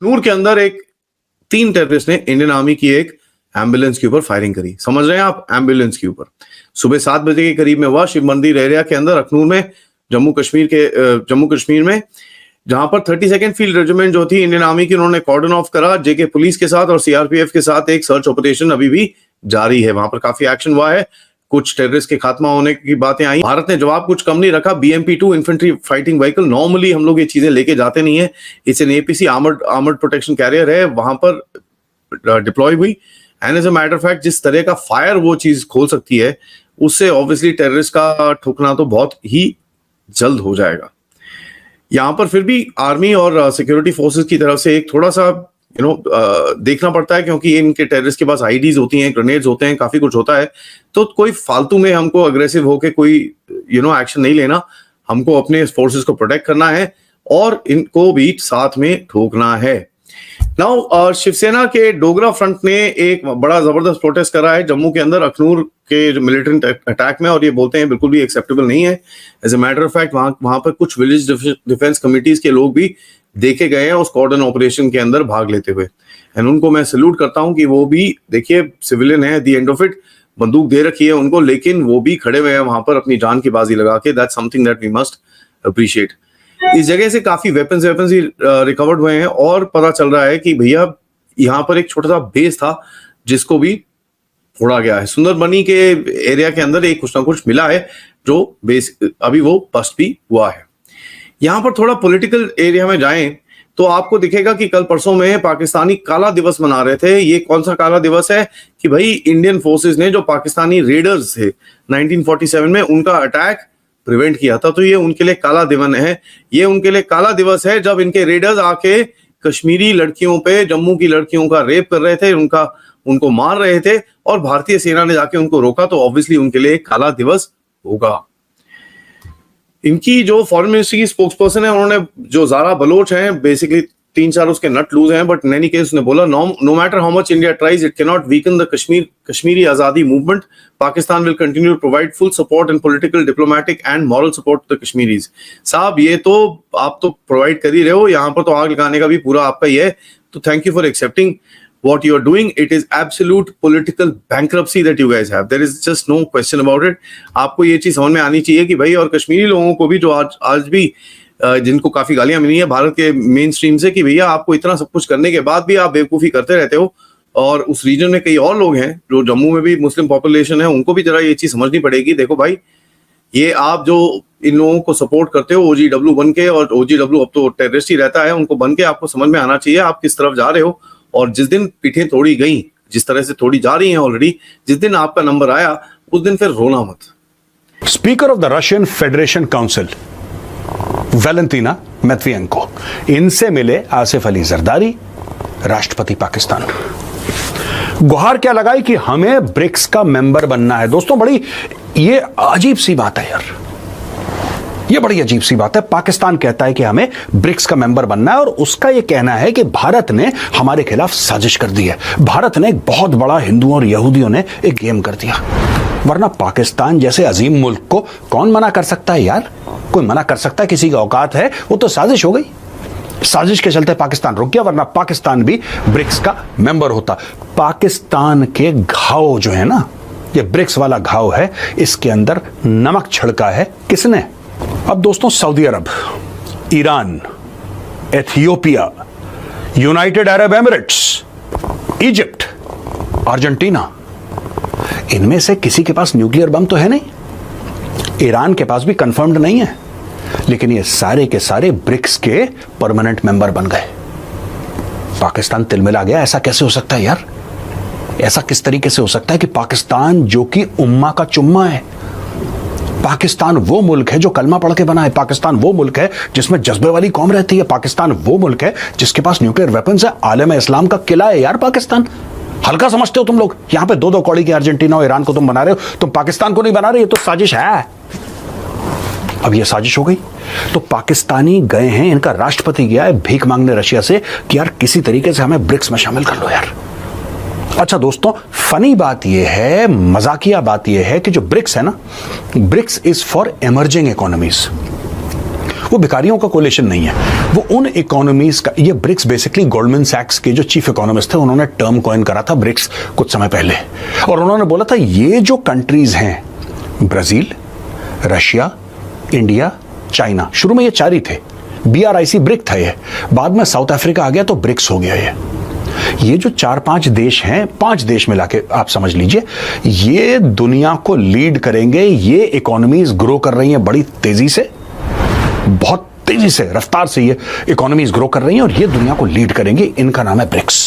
नूर के अंदर एक 3 टेररिस्ट ने इंडियन आर्मी की एक एम्बुलेंस के ऊपर फायरिंग करी। समझ रहे हैं आप, एम्बुलेंस के ऊपर सुबह 7 बजे के करीब में हुआ, शिव मंदिर एरिया के अंदर अखनूर में, जम्मू कश्मीर में, जहां पर 32nd फील्ड रेजिमेंट जो थी इंडियन आर्मी की, उन्होंने कॉर्डन ऑफ करा। जेके पुलिस के साथ और सीआरपीएफ के साथ एक सर्च ऑपरेशन अभी भी जारी है। वहां पर काफी एक्शन हुआ है, कुछ टेररिस्ट के खात्मा होने की बातें आई। भारत ने जवाब कुछ कम नहीं रखा। BMP-2 infantry fighting vehicle, normally हम लोग ये चीजें लेके जाते नहीं है, it's an APC armoured protection carrier है, वहां पर डिप्लॉय हुई। And as a matter of fact, जिस तरह का फायर वो चीज खोल सकती है, उससे ऑब्वियसली टेररिस्ट का ठुकना तो बहुत ही जल्द हो जाएगा। यहां पर फिर भी आर्मी और सिक्योरिटी फोर्सेस की तरफ से एक थोड़ा सा देखना पड़ता है, क्योंकि इनके टेररिस्ट के पास आईडीज होती हैं, ग्रेनेड्स होते हैं, काफी कुछ होता है। तो कोई फालतू में हमको अग्रेसिव होके कोई एक्शन नहीं लेना। हमको अपने फोर्सेस को प्रोटेक्ट करना है और इनको भी साथ में ठोकना है। नाउ शिवसेना के डोगरा फ्रंट ने एक बड़ा जबरदस्त प्रोटेस्ट करा है जम्मू के अंदर अखनूर के मिलिटेंट अटैक में, और ये बोलते हैं बिल्कुल भी एक्सेप्टेबल नहीं है। As a matter of fact वहां पर कुछ विलेज डिफेंस कमिटीज के लोग भी देखे गए हैं उस कॉर्डन ऑपरेशन के अंदर भाग लेते हुए। एंड उनको मैं सैल्यूट करता हूं कि वो भी, देखिए, सिविलियन है, दी एंड ऑफ इट, बंदूक दे रखी है उनको, लेकिन वो भी खड़े हुए हैं वहां पर अपनी जान की बाजी लगा के। That's something that we must appreciate. इस जगह से काफी वेपन्स ही रिकवर्ड हुए हैं, और पता चल रहा है कि भैया यहाँ पर एक छोटा सा बेस था जिसको भी उड़ा गया है। सुंदरबनी के एरिया के अंदर एक कुछ ना कुछ मिला है, जो बेस अभी वो बस्ट भी हुआ है। यहां पर थोड़ा पॉलिटिकल एरिया में जाएं तो आपको दिखेगा कि कल परसों में पाकिस्तानी काला दिवस मना रहे थे। ये कौन सा काला दिवस है कि भाई इंडियन फोर्सेस ने जो पाकिस्तानी रेडर्स थे 1947 में, उनका अटैक प्रिवेंट किया था। तो ये उनके लिए काला दिवन है, ये उनके लिए काला दिवस है जब इनके रेडर्स आके कश्मीरी लड़कियों पे, जम्मू की लड़कियों का रेप कर रहे थे, उनको मार रहे थे, और भारतीय सेना ने जाके उनको रोका। तो ऑब्वियसली उनके लिए काला दिवस होगा। इनकी जो फॉरेन मिनिस्ट्री की स्पोक्स पर्सन है, उन्होंने, जो ज़ारा बलोच हैं, बेसिकली 3-4 उसके नट लूज हैं, बट इन एनी केस उसने बोला, no matter how much India tries, it can not weaken the Kashmiri आजादी movement. Pakistan will continue to provide full support and political, diplomatic and moral support to the Kashmiris. साहब, ये तो आप तो provide कर ही रहे हो, यहाँ पर तो आग लगाने का भी पूरा आपका ही है। तो thank you for accepting what you are doing. It is absolute political bankruptcy that you guys have. There is just no question about it. आपको ये चीज समझ में आनी चाहिए कि भाई, और कश्मीरी लोगों को भी, जो आज भी जिनको काफी गालियां मिली है भारत के मेन स्ट्रीम से, कि भैया आपको इतना सब कुछ करने के बाद भी आप बेवकूफी करते रहते हो। और उस रीजन में कई और लोग हैं, जो जम्मू में भी मुस्लिम पॉपुलेशन है, उनको भी जरा ये चीज समझनी पड़ेगी। देखो भाई, ये आप जो इन लोगों को सपोर्ट करते हो OGW बन के, और OGW अब तो टेररिस्ट ही रहता है, उनको बन के आपको समझ में आना चाहिए आप किस तरफ जा रहे हो। और जिस दिन पीठें तोड़ी गई, जिस तरह से तोड़ी जा रही हैं ऑलरेडी, जिस दिन आपका नंबर आया उस दिन फिर रोना मत। Speaker of the Russian Federation Council Valentina Matviyenko, इनसे मिले आसिफ अली जरदारी, राष्ट्रपति पाकिस्तान। गुहार क्या लगाई कि हमें ब्रिक्स का मेंबर बनना है। दोस्तों, बड़ी ये अजीब सी बात है यार, ये बड़ी अजीब सी बात है। पाकिस्तान कहता है कि हमें ब्रिक्स का मेंबर बनना है, और उसका यह कहना है कि भारत ने हमारे खिलाफ साजिश कर दी है। भारत ने एक बहुत बड़ा, हिंदुओं और यहूदियों ने एक गेम कर दिया। वरना पाकिस्तान जैसे अजीम मुल्क को कौन मना कर सकता है यार? कोई मना कर सकता है? किसी की औकात है? वो तो साजिश हो गई। साजिश के चलते पाकिस्तान रुक गया, वरना पाकिस्तान भी ब्रिक्स का मेंबर होता। पाकिस्तान के घाव जो है ना, ये ब्रिक्स वाला घाव है, इसके अंदर नमक छिड़का है किसने? अब दोस्तों, Saudi Arab, Iran, Ethiopia, United Arab Emirates, Egypt, Argentina, इनमें से किसी के पास न्यूक्लियर बम तो है नहीं। ईरान के पास भी कंफर्म्ड नहीं है, लेकिन ये सारे के सारे ब्रिक्स के परमानेंट मेंबर बन गए। पाकिस्तान तिलमिला गया। ऐसा कैसे हो सकता है यार? ऐसा किस तरीके से हो सकता है कि पाकिस्तान, जो कि उम्मा का चुम्मा है, पाकिस्तान वो मुल्क है जो कलमा पढ़ के बना है, पाकिस्तान वो मुल्क है जिसमें जज्बे वाली कौम रहती है, पाकिस्तान वो मुल्क है जिसके पास न्यूक्लियर वेपन्स है, आलम इस्लाम का किला है यार पाकिस्तान। हल्का समझते हो तुम लोग? यहां पे 2-2 कौड़ी के अर्जेंटीना और ईरान को तुम बना रहे हो, तुम पाकिस्तान को नहीं बना रहे। ये तो साजिश है। अब ये साजिश हो गई तो पाकिस्तानी गए हैं, इनका राष्ट्रपति गया है भीख मांगने रशिया से कि यार किसी तरीके से हमें ब्रिक्स में शामिल कर लो यार। अच्छा दोस्तों, फनी बात यह है, मजाकिया बात यह है कि जो ब्रिक्स है ना, BRICS is for emerging economies. वो भिखारियों का कोलेशन नहीं है, वो उन इकोनॉमीज का, ये ब्रिक्स बेसिकली गोल्डमैन सैक्स के जो चीफ इकोनॉमिस्ट थे उन्होंने टर्म कॉइन करा था ब्रिक्स कुछ समय पहले, और उन्होंने बोला था ये जो कंट्रीज हैं, ब्राजील, रशिया, इंडिया, चाइना, शुरू में ये 4 ही थे, BRIC ब्रिक था ये, बाद में साउथ अफ्रीका आ गया तो ब्रिक्स हो गया ये जो 4-5 देश हैं, 5 देश मिला के आप समझ लीजिए, ये दुनिया को लीड करेंगे। ये इकोनॉमीज ग्रो कर रही हैं बड़ी तेजी से, बहुत तेजी से, रफ्तार से ये इकोनॉमीज ग्रो कर रही हैं और ये दुनिया को लीड करेंगे। इनका नाम है ब्रिक्स।